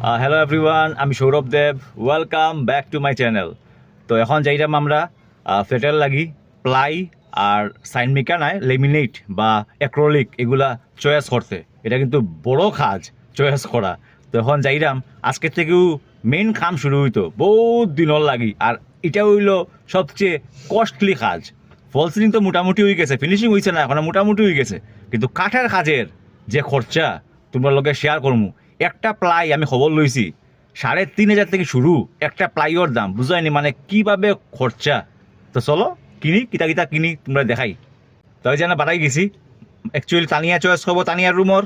Hello everyone, আমি Sourav Deb. Welcome back to my channel. তো এখন যাইতাম আমরা ফ্লেটের লাগি প্লাই আর সাইনমিকা নাই লেমিনেট বা অ্যাক্রোলিক এগুলা চয়েস করতে। এটা কিন্তু বড় কাজ চয়েস করা। তো এখন যাইরাম আজকের থেকেও মেইন কাম শুরু হইতো বহুত দিনর লাগি। আর এটা হইল সবচেয়ে কস্টলি কাজ। ফল সিলিং তো মোটামুটি হয়ে গেছে, ফিনিশিং হয়েছে না এখন, মোটামুটি হয়ে গেছে, কিন্তু কাঠের কাজের যে খরচা তোমরা লগে শেয়ার করমু। একটা প্লাই আমি খবর লইছি 3,500 থেকে শুরু একটা প্লাইয়ের দাম, বুঝায়নি মানে কিভাবে খরচা। তো চলো কিনি, কিতা কিতা কিনি তোমরা দেখাই। তাই যেন বাড়াই গেছি। অ্যাকচুয়ালি তানিয়া চয়েস করবো তানিয়ার রুমর,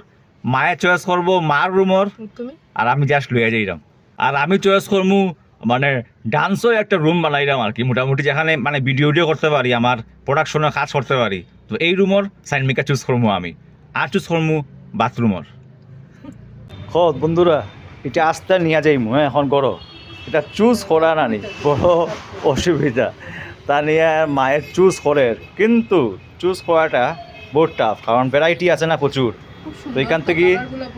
মায়ের চয়েস করবো মার রুমর, আর আমি জাস্ট লইয়া যাইরাম। আর আমি চয়েস করমু মানে ডান্সও একটা রুম বানাইলাম আর কি, মোটামুটি যেখানে মানে ভিডিও করতে পারি, আমার প্রোডাকশনের কাজ করতে পারি। তো এই রুমর সাইনমিকা চুজ করবো আমি, আর চুজ করবো বাথরুমর। খত বন্ধুরা, এটা আস্তে নিয়ে যাইমু। হ্যাঁ এখন করো, এটা চুজ করা না নি বড় অসুবিধা। তা নিয়ে মায়ের চুজ করে, কিন্তু চুজ করাটা বহুত টাফ, কারণ ভ্যারাইটি আছে না প্রচুর। তো এখান থেকে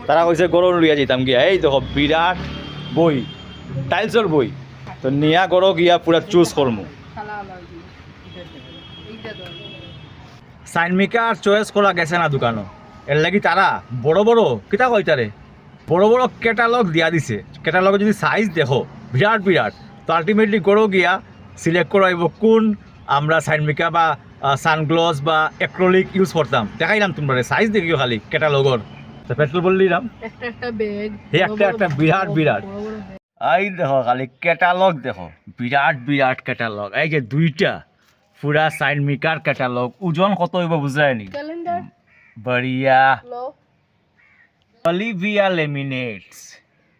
তারা কইছে গরম লইয়া যেতাম গিয়া, এই দেখো বিরাট বই, টাইলসের বই। তো নিয়া গরো গিয়া পুরা চুজ করমু। সাইনমিকা আর চয়েস করা গেছে না দোকানও, এর লাগি তারা বড় বড় কিতা কইতারে বড় বড় ক্যাটালগ দিয়া দিছে। ক্যাটালগে যদি সাইজ দেখো বিরাট বিরাট। তো আলটিমেটলি গড়ো গিয়া সিলেক্ট করাইব কোন আমরা সাইনমিকা বা সানগ্লস বা অ্যাক্রোলিক ইউজ করতাম। দেখাইলাম তোমরা সাইজ দেখিও খালি ক্যাটালগর। তো পেট্রোল বললিলাম একটা ব্যাগ, একটা বিরাট বিরাট। এই দেখো খালি ক্যাটালগ দেখো, বিরাট বিরাট ক্যাটালগ। এই যে দুইটা পুরা সাইনমিকার ক্যাটালগ, ওজন কত হইব বুঝায়নি। ক্যালেন্ডার বড়িয়া লো অলিভিয়া লেমিনেটস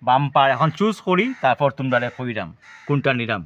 বাম্পার। এখন চুজ করি, তারপর তোমরা কইরাম কোনটা নিরাম।